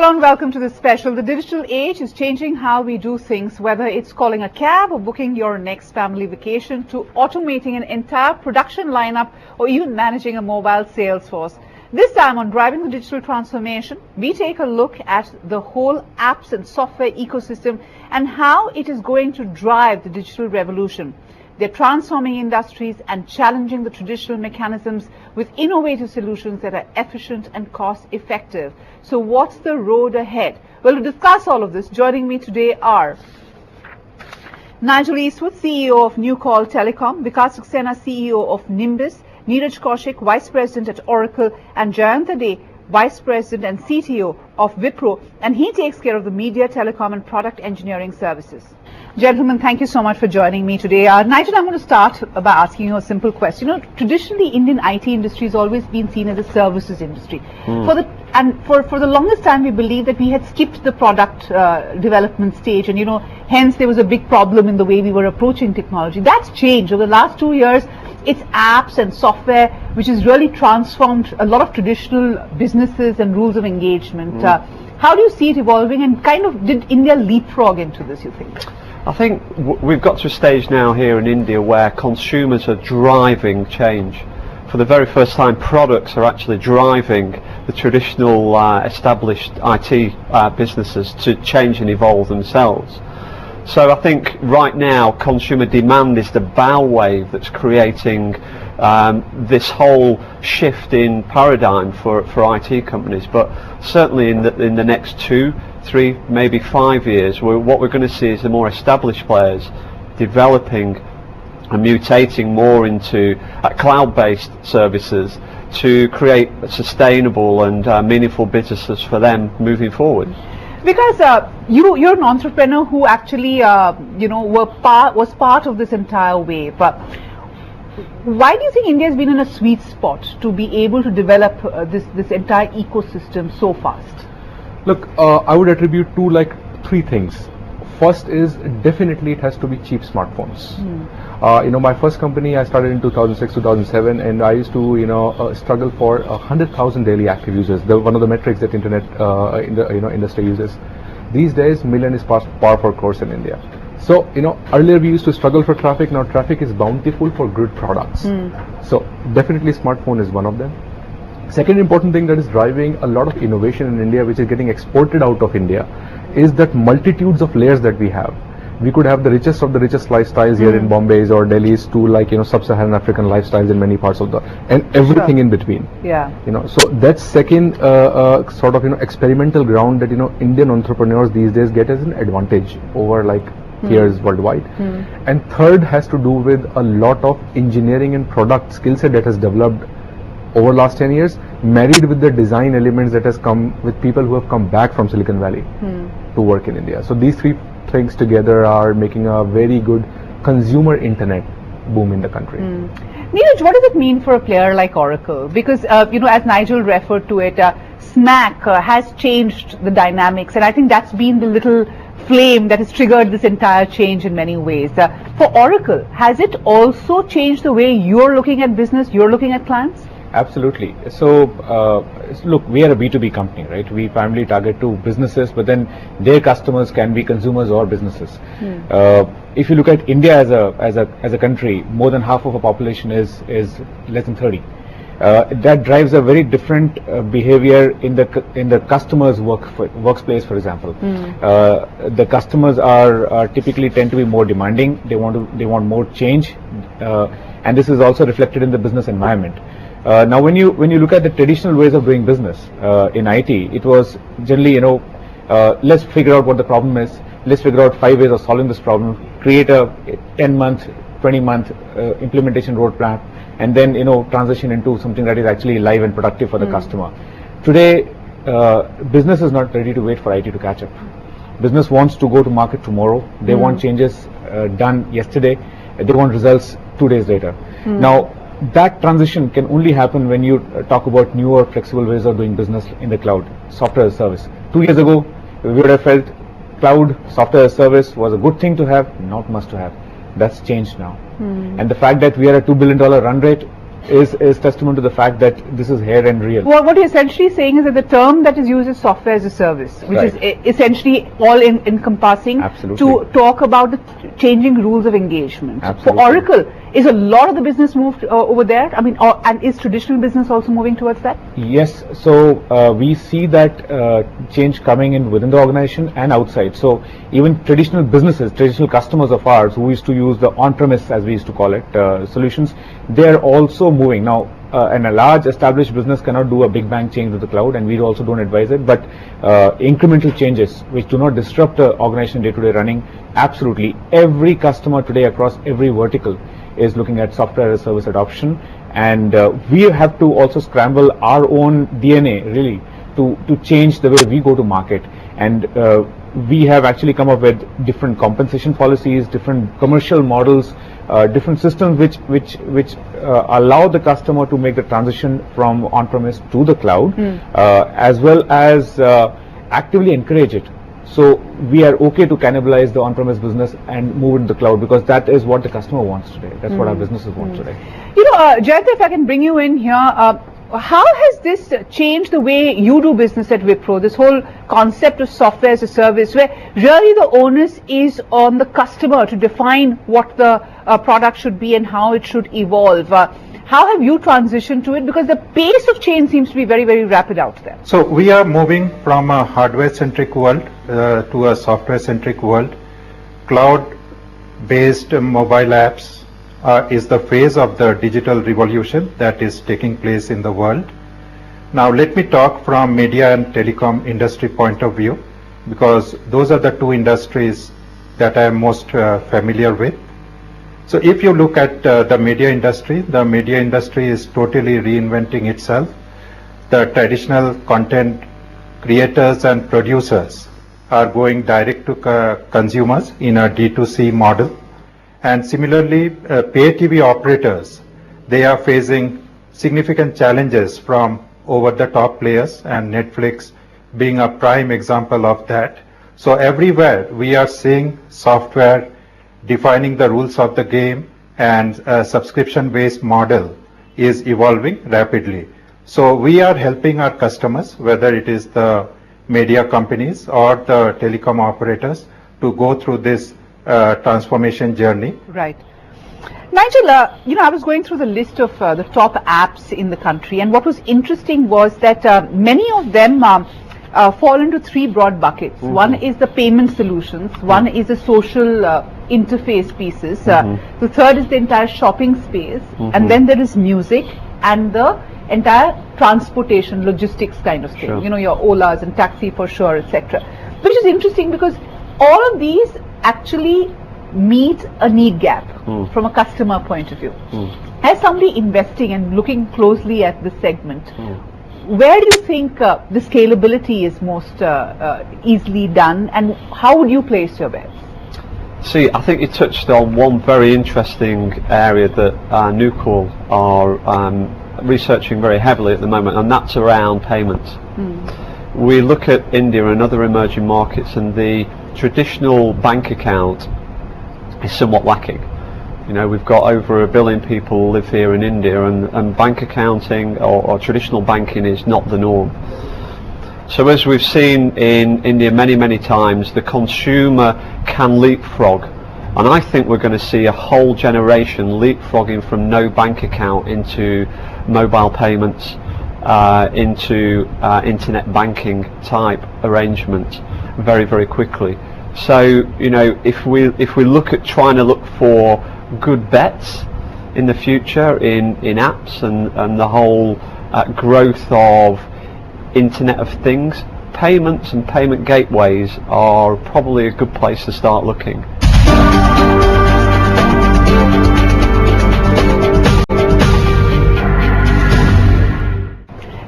Hello and welcome to this special. The digital age is changing how we do things, whether it's calling a cab or booking your next family vacation, to automating an entire production lineup or even managing a mobile sales force. This time on Driving the Digital Transformation, we take a look at the whole apps and software ecosystem and how it is going to drive the digital revolution. They're transforming industries and challenging the traditional mechanisms with innovative solutions that are efficient and cost effective. So what's the road ahead? Well, to discuss all of this, joining me today are Nigel Eastwood, CEO of new Call Telecom, Vikas Saxena, CEO of Nimbuzz, Neeraj Kaushik, Vice President at Oracle, and Jayanta Dey, Vice President and CTO of Wipro, and he takes care of the media, telecom and product engineering services. Gentlemen, thank you so much for joining me today. Nigel, I'm going to start by asking you a simple question. You know, traditionally, Indian IT industry has always been seen as a services industry. For the longest time, we believed that we had skipped the product development stage, and hence there was a big problem in the way we were approaching technology. That's changed over the last 2 years. It's apps and software which has really transformed a lot of traditional businesses and rules of engagement. How do you see it evolving, and kind of did India leapfrog into this, you think? I think we've got to a stage now here in India where consumers are driving change. For the very first time, products are actually driving the traditional established IT businesses to change and evolve themselves. So I think right now consumer demand is the bow wave that's creating this whole shift in paradigm for IT companies. But certainly in the next 2, 3, maybe 5 years, what we're going to see is the more established players developing and mutating more into cloud-based services to create sustainable and meaningful businesses for them moving forward. Because you're an entrepreneur who actually was part of this entire wave. Why do you think India has been in a sweet spot to be able to develop this entire ecosystem so fast? Look, I would attribute to 3 things. First is definitely it has to be cheap smartphones. My first company I started in 2006, 2007, and I used to struggle for 100,000 daily active users. One of the metrics that internet industry uses. These days, million is par for course in India. So earlier we used to struggle for traffic. Now traffic is bountiful for good products. So definitely smartphone is one of them. Second important thing that is driving a lot of innovation in India, which is getting exported out of India, is that multitudes of layers that we have. We could have the richest of the richest lifestyles here in Bombay's or Delhi's to sub-Saharan African lifestyles in many parts of and everything in between. Yeah. So that's second sort of experimental ground that Indian entrepreneurs these days get as an advantage over peers worldwide. And third has to do with a lot of engineering and product skill set that has developed over last 10 years, married with the design elements that has come with people who have come back from Silicon Valley to work in India. So these 3 things together are making a very good consumer internet boom in the country. Neeraj, what does it mean for a player like Oracle? Because as Nigel referred to it, SMAC has changed the dynamics, and I think that's been the little flame that has triggered this entire change in many ways. For Oracle, has it also changed the way you're looking at business, you're looking at clients? Absolutely. So, look, we are a B2B company, right? We primarily target to businesses, but then their customers can be consumers or businesses. If you look at India as a country, more than half of our population is less than 30. That drives a very different behavior in the customer's workplace, for example. The customers are typically tend to be more demanding. They want more change, and this is also reflected in the business environment. Now, when you look at the traditional ways of doing business in IT, it was generally let's figure out what the problem is. Let's figure out 5 ways of solving this problem. Create a 10-month, 20-month implementation roadmap, and then transition into something that is actually live and productive for the customer. Today, business is not ready to wait for IT to catch up. Business wants to go to market tomorrow. They want changes done yesterday. They want results 2 days later. Now, that transition can only happen when you talk about newer, flexible ways of doing business in the cloud, software as a service. 2 years ago, we would have felt cloud software as a service was a good thing to have, not must to have. That's changed now. And the fact that we are a $2 billion run rate is testament to the fact that this is here and real. Well, what you're essentially saying is that the term that is used is software as a service, which is essentially all encompassing to talk about the changing rules of engagement. Absolutely. For Oracle, is a lot of the business moved over there? I mean, and is traditional business also moving towards that? Yes, so we see that change coming in within the organization and outside. So even traditional businesses, traditional customers of ours who used to use the on-premise, as we used to call it, solutions, they're also moving now. And a large established business cannot do a big bang change to the cloud, and we also don't advise it, but incremental changes which do not disrupt the organization day-to-day running, absolutely. Every customer today across every vertical is looking at software as a service adoption, and we have to also scramble our own DNA really to change the way we go to market. And we have actually come up with different compensation policies, different commercial models, different systems which allow the customer to make the transition from on-premise to the cloud, as well as actively encourage it. So we are okay to cannibalize the on-premise business and move into the cloud, because that is what the customer wants today. That's what our businesses want today. You know, Jayant, if I can bring you in here, how has this changed the way you do business at Wipro, this whole concept of software as a service, where really the onus is on the customer to define what the product should be and how it should evolve? How have you transitioned to it? Because the pace of change seems to be very, very rapid out there. So we are moving from a hardware-centric world to a software-centric world. Cloud-based mobile apps is the phase of the digital revolution that is taking place in the world. Now let me talk from media and telecom industry point of view, because those are the two industries that I am most familiar with. So if you look at the media industry is totally reinventing itself. The traditional content creators and producers are going direct to consumers in a D2C model. And similarly, pay TV operators, they are facing significant challenges from over-the-top players, and Netflix being a prime example of that. So everywhere we are seeing software defining the rules of the game, and a subscription-based model is evolving rapidly. So we are helping our customers, whether it is the media companies or the telecom operators, to go through this transformation journey. Right. Nigel, you know, I was going through the list of the top apps in the country, and what was interesting was that many of them fall into three broad buckets. One is the payment solutions, one is the social interface pieces, the third is the entire shopping space, and then there is music and the entire transportation, logistics kind of thing. Sure. You know, your Olas and taxi for sure, etc. Which is interesting because all of these actually meet a need gap from a customer point of view. As somebody investing and looking closely at this segment, where do you think the scalability is most easily done, and how would you place your bets? See, I think you touched on one very interesting area that Nucor are researching very heavily at the moment, and that's around payments. We look at India and other emerging markets, and the traditional bank account is somewhat lacking. You know, we've got over 1 billion people live here in India, and bank accounting or traditional banking is not the norm. So as we've seen in India many times, the consumer can leapfrog, and I think we're going to see a whole generation leapfrogging from no bank account into mobile payments, into internet banking type arrangements very quickly. So, you know, if we look at trying to look for good bets in the future in apps and the whole growth of Internet of Things, payments and payment gateways are probably a good place to start looking.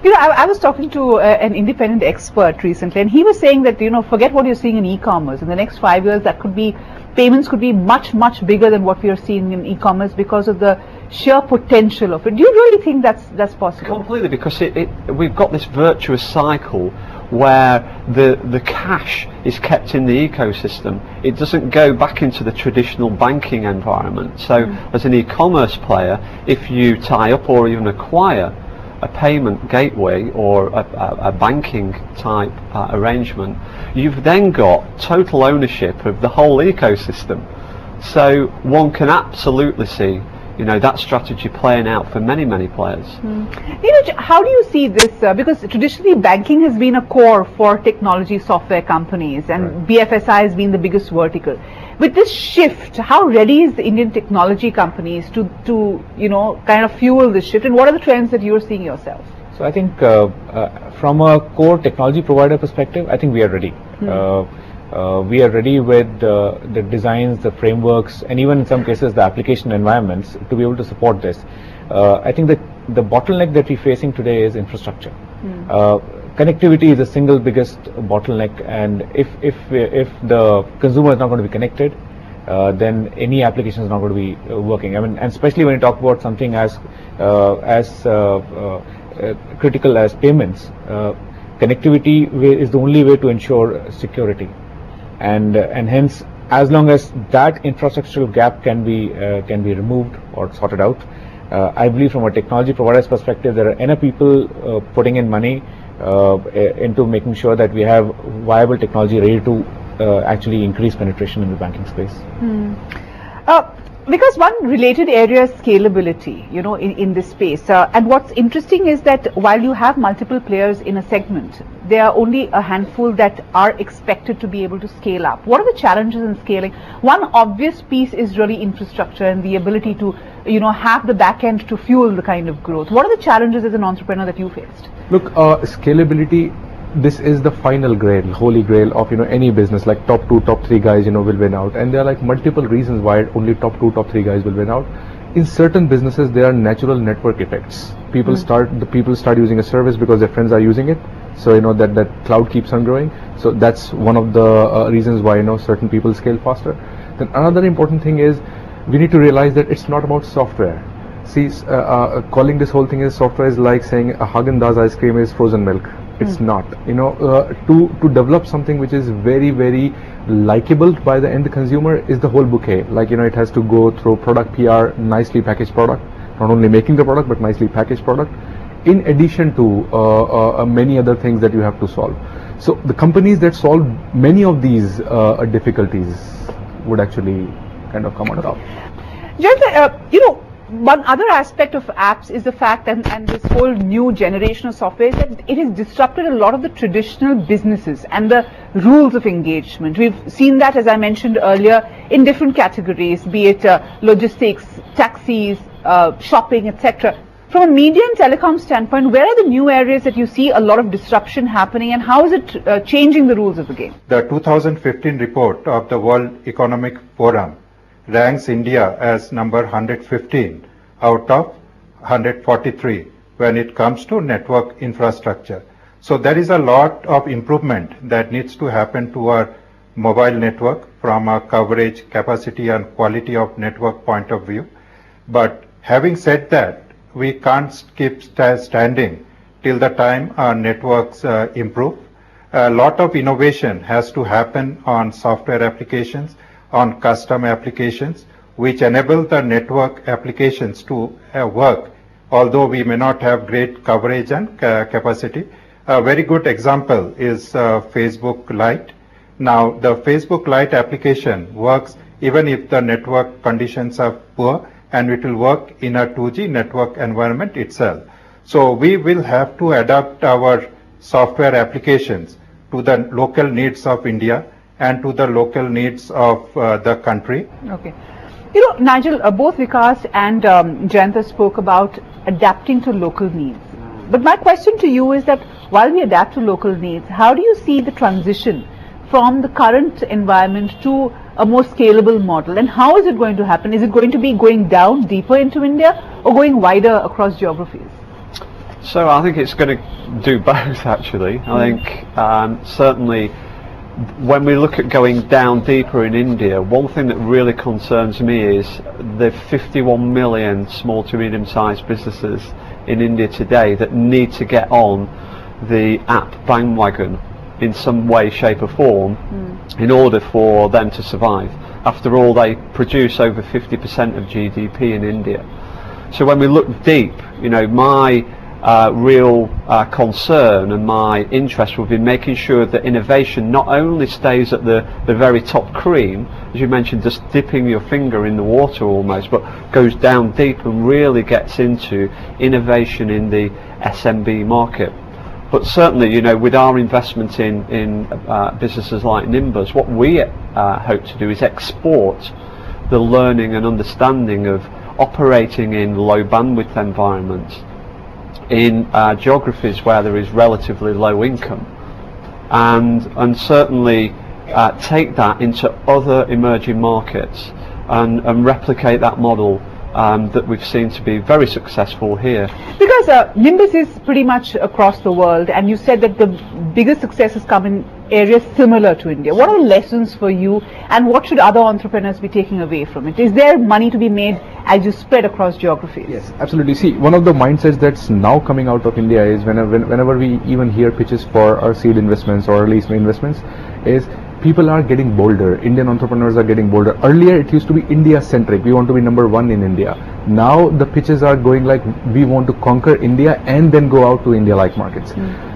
You know, I was talking to an independent expert recently, and he was saying that, you know, forget what you're seeing in e-commerce. In the next 5 years, that could be, payments could be much bigger than what we are seeing in e-commerce because of the sheer potential of it. Do you really think that's possible? Completely, because we've got this virtuous cycle where the cash is kept in the ecosystem. It doesn't go back into the traditional banking environment. So as an e-commerce player, if you tie up or even acquire a payment gateway or a banking type arrangement, you've then got total ownership of the whole ecosystem. So one can absolutely see, you know, that strategy playing out for many, many players. How do you see this? Because traditionally banking has been a core for technology software companies, and BFSI has been the biggest vertical. With this shift, how ready is the Indian technology companies to you know, kind of fuel this shift, and what are the trends that you're seeing yourself? So I think from a core technology provider perspective, I think we are ready. We are ready with the designs, the frameworks, and even in some cases the application environments to be able to support this. I think that the bottleneck that we're facing today is infrastructure. Connectivity is the single biggest bottleneck, and if the consumer is not going to be connected, then any application is not going to be working. I mean, and especially when you talk about something as critical as payments, connectivity is the only way to ensure security. And hence, as long as that infrastructural gap can be removed or sorted out, I believe from a technology provider's perspective, there are enough people putting in money into making sure that we have viable technology ready to actually increase penetration in the banking space. Because one related area is scalability, you know, in this space. And what's interesting is that while you have multiple players in a segment, there are only a handful that are expected to be able to scale up. What are the challenges in scaling? One obvious piece is really infrastructure and the ability to, you know, have the back end to fuel the kind of growth. What are the challenges as an entrepreneur that you faced? Look, scalability, this is the final grail, holy grail of, you know, any business. Like top 2, top 3 guys, you know, will win out, and there are like multiple reasons why only top 2, top 3 guys will win out. In certain businesses, there are natural network effects. People start using a service because their friends are using it, so you know that cloud keeps on growing. So that's one of the reasons why, you know, certain people scale faster. Then another important thing is we need to realize that it's not about software. See, calling this whole thing as software is like saying a Haagen-Dazs ice cream is frozen milk. It's not. You know, to develop something which is very, very likable by the end consumer is the whole bouquet. Like, you know, it has to go through product PR, nicely packaged product, not only making the product but nicely packaged product, in addition to many other things that you have to solve. So the companies that solve many of these difficulties would actually kind of come on top. Jayanta, you know, one other aspect of apps is the fact, and this whole new generation of software, is that it has disrupted a lot of the traditional businesses and the rules of engagement. We've seen that, as I mentioned earlier, in different categories, be it logistics, taxis, shopping, etc. From a media and telecom standpoint, where are the new areas that you see a lot of disruption happening, and how is it changing the rules of the game? The 2015 report of the World Economic Forum ranks India as number 115 out of 143 when it comes to network infrastructure. So there is a lot of improvement that needs to happen to our mobile network from a coverage, capacity and quality of network point of view. But having said that, we can't keep standing till the time our networks improve. A lot of innovation has to happen on software applications, on custom applications, which enable the network applications to work, although we may not have great coverage and capacity. A very good example is Facebook Lite. Now, the Facebook Lite application works even if the network conditions are poor, and it will work in a 2G network environment itself. So we will have to adapt our software applications to the local needs of India and to the local needs of the country. Okay. You know, Nigel, both Vikas and Jayanta spoke about adapting to local needs. But my question to you is that while we adapt to local needs, how do you see the transition from the current environment to a more scalable model, and how is it going to happen? Is it going to be going down deeper into India or going wider across geographies? So I think it's going to do both, actually. I think certainly when we look at going down deeper in India, one thing that really concerns me is the 51 million small to medium-sized businesses in India today that need to get on the app bandwagon in some way, shape or form in order for them to survive. After all, they produce over 50% of GDP in India. So when we look deep, you know, my real concern and my interest will be making sure that innovation not only stays at the very top cream, as you mentioned, just dipping your finger in the water almost, but goes down deep and really gets into innovation in the SMB market. But certainly, you know, with our investment in businesses like Nimbuzz, what we hope to do is export the learning and understanding of operating in low bandwidth environments, in geographies where there is relatively low income, and certainly take that into other emerging markets and replicate that model that we've seen to be very successful here. Because Nimbuzz is pretty much across the world, and you said that the biggest successes come in areas similar to India. What are lessons for you, and what should other entrepreneurs be taking away from it? Is there money to be made as you spread across geographies? Yes, absolutely. See, one of the mindsets that's now coming out of India is whenever we even hear pitches for our seed investments or early investments, is people are getting bolder. Indian entrepreneurs are getting bolder. Earlier it used to be India-centric. We want to be number one in India. Now the pitches are going like, we want to conquer India and then go out to India-like markets.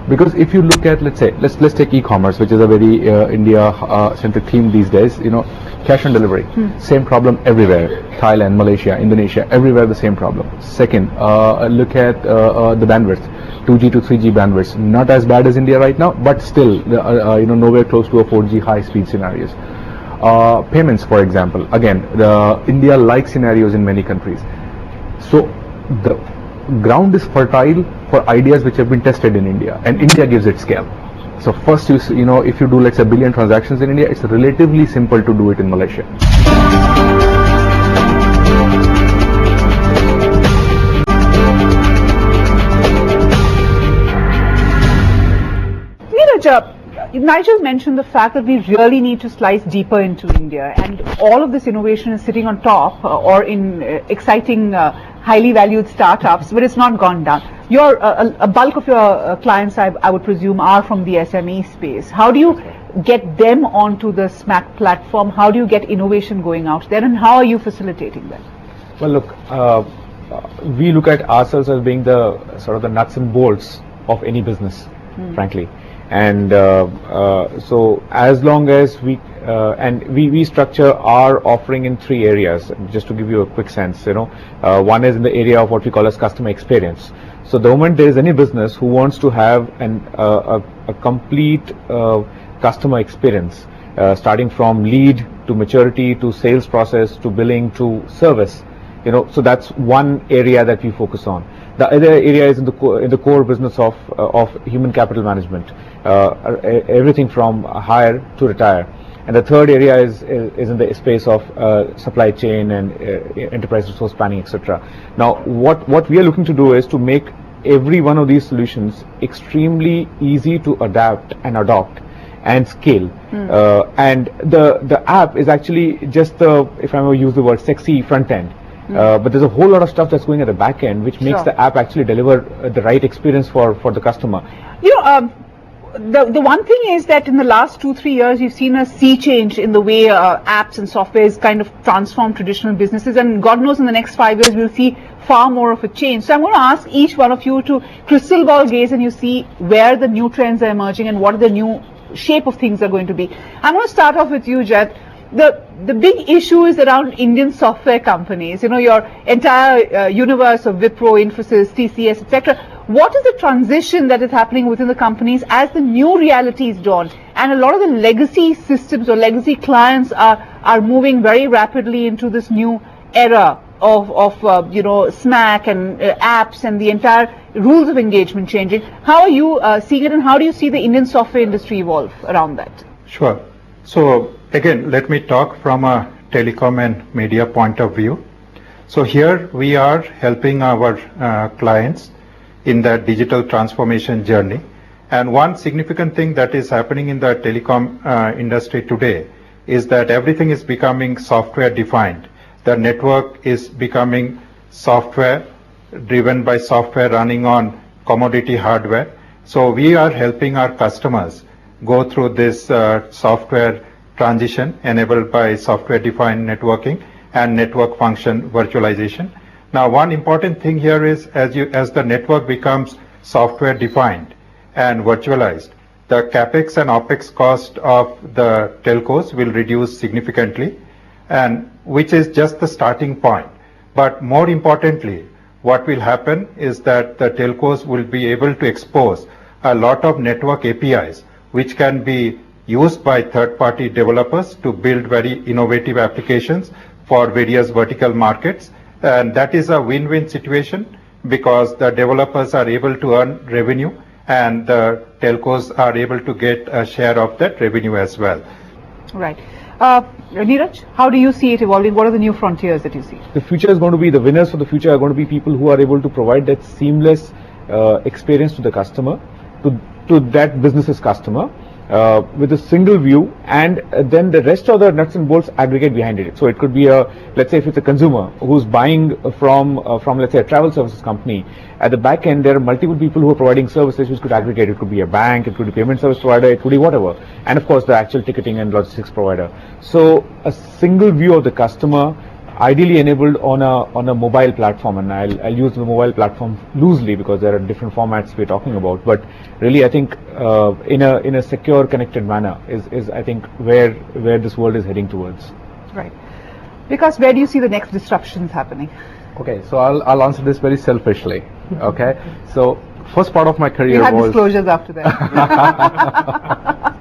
Because if you look at, let's say, let's take e-commerce, which is a very India-centric theme these days. You know, cash on delivery, same problem everywhere. Thailand, Malaysia, Indonesia, everywhere the same problem. Second, look at the bandwidth. 2G to 3G bandwidths, not as bad as India right now, but still, you know, nowhere close to a 4G high-speed scenarios. Payments, for example, again, the India-like scenarios in many countries. So the ground is fertile for ideas which have been tested in India, and India gives it scale. So first, you know, if you do, let's say, 1 billion transactions in India, it's relatively simple to do it in Malaysia. Nigel mentioned the fact that we really need to slice deeper into India, and all of this innovation is sitting on top or in exciting, highly valued startups, but it's not gone down. A bulk of your clients, I would presume, are from the SME space. How do you get them onto the SMAC platform? How do you get innovation going out there, and how are you facilitating that? Well, look, we look at ourselves as being the sort of the nuts and bolts of any business, frankly. And so as long as we structure our offering in 3 areas, just to give you a quick sense, you know, one is in the area of what we call as customer experience. So the moment there is any business who wants to have a complete customer experience, starting from lead to maturity to sales process to billing to service, you know, so that's one area that we focus on. The other area is in the core business of human capital management, everything from hire to retire. And the third area is in the space of supply chain and enterprise resource planning, etc. Now, what we are looking to do is to make every one of these solutions extremely easy to adapt and adopt and scale. And the app is actually just the, if I may use the word, sexy front end. But there's a whole lot of stuff that's going at the back end, which makes the app actually deliver the right experience for the customer. You know, the one thing is that in the last 2-3 years, you've seen a sea change in the way apps and software is kind of transform traditional businesses, and God knows in the next 5 years we'll see far more of a change. So I'm going to ask each one of you to crystal ball gaze, and you see where the new trends are emerging and what the new shape of things are going to be. I'm going to start off with you, Jet. The big issue is around Indian software companies, you know, your entire universe of Wipro, Infosys, TCS, etc. What is the transition that is happening within the companies as the new realities dawn? And a lot of the legacy systems or legacy clients are moving very rapidly into this new era of you know, SMAC and apps and the entire rules of engagement changing. How are you seeing it, and how do you see the Indian software industry evolve around that? Sure. So again, let me talk from a telecom and media point of view. So here we are helping our clients in that digital transformation journey. And one significant thing that is happening in the telecom industry today is that everything is becoming software defined. The network is becoming software driven by software running on commodity hardware. So we are helping our customers go through this software transition enabled by software-defined networking and network function virtualization. Now, one important thing here is as the network becomes software-defined and virtualized, the capex and opex cost of the telcos will reduce significantly, and which is just the starting point. But more importantly, what will happen is that the telcos will be able to expose a lot of network APIs, which can be used by third-party developers to build very innovative applications for various vertical markets. And that is a win-win situation because the developers are able to earn revenue and the telcos are able to get a share of that revenue as well. Right. Neeraj, how do you see it evolving? What are the new frontiers that you see? The future is going to be, the winners for the future are going to be people who are able to provide that seamless experience to the customer, to that business's customer, with a single view, and then the rest of the nuts and bolts aggregate behind it. So it could be let's say if it's a consumer who's buying from let's say a travel services company, at the back end there are multiple people who are providing services which could aggregate. It could be a bank, it could be a payment service provider, it could be whatever, and of course the actual ticketing and logistics provider. So a single view of the customer, ideally enabled on a mobile platform, and I'll use the mobile platform loosely because there are different formats we're talking about, but really I think in a secure, connected manner is I think where this world is heading towards. Right. Because where do you see the next disruptions happening? Okay, so I'll answer this very selfishly. Okay, so first part of my career we have was disclosures after that.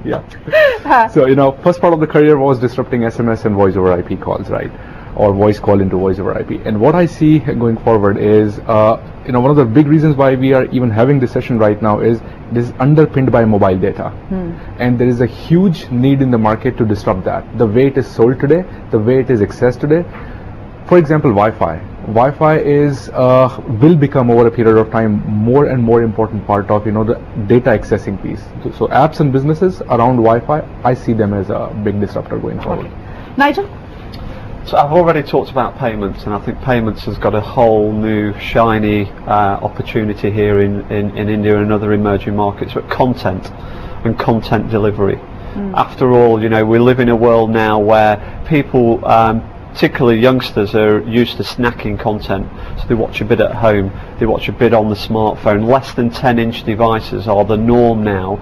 Yeah. So first part of the career was disrupting SMS and voice over IP calls, right? Or voice call into voice over IP. And what I see going forward is, one of the big reasons why we are even having this session right now is this is underpinned by mobile data. And there is a huge need in the market to disrupt that. The way it is sold today, the way it is accessed today. For example, Wi-Fi. Wi-Fi will become over a period of time more and more important part of the data accessing piece. So apps and businesses around Wi-Fi, I see them as a big disruptor going forward. Okay. Nigel? So I've already talked about payments, and I think payments has got a whole new shiny opportunity here in India and other emerging markets, but content and content delivery. After all, we live in a world now where people, particularly youngsters, are used to snacking content. So they watch a bit at home, they watch a bit on the smartphone. Less than 10-inch devices are the norm now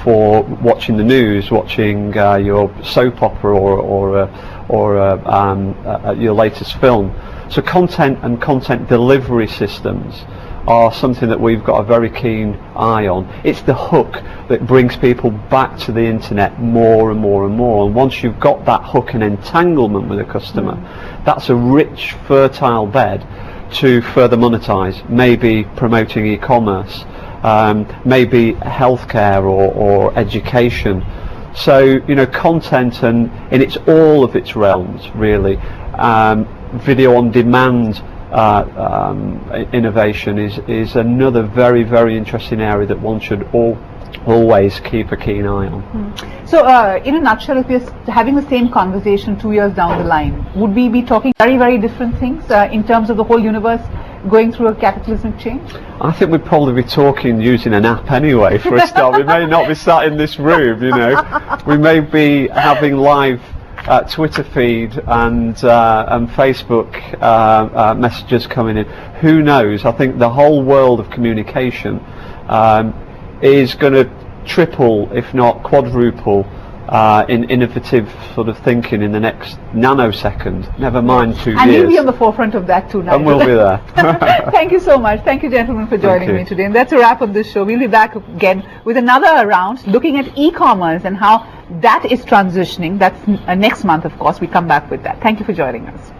for watching the news, watching your soap opera or your latest film. So content and content delivery systems are something that we've got a very keen eye on. It's the hook that brings people back to the internet more and more and more. And once you've got that hook and entanglement with a customer, that's a rich, fertile bed to further monetize, maybe promoting e-commerce, maybe healthcare or education. So content and in all of its realms really, video on demand innovation is another very, very interesting area that one should always keep a keen eye on. So in a nutshell, if we're having the same conversation 2 years down the line, would we be talking very, very different things in terms of the whole universe going through a cataclysmic change? I think we'd probably be talking using an app anyway for a start. We may not be sat in this room, we may be having live Twitter feed and Facebook messages coming in. Who knows? I think the whole world of communication is going to triple, if not quadruple, in innovative sort of thinking in the next nanosecond, never mind 2 years. And you'll be on the forefront of that too, Nigel. And we'll be there. Thank you so much. Thank you, gentlemen, for joining me today. And that's a wrap of this show. We'll be back again with another round looking at e-commerce and how that is transitioning. That's next month, of course. We come back with that. Thank you for joining us.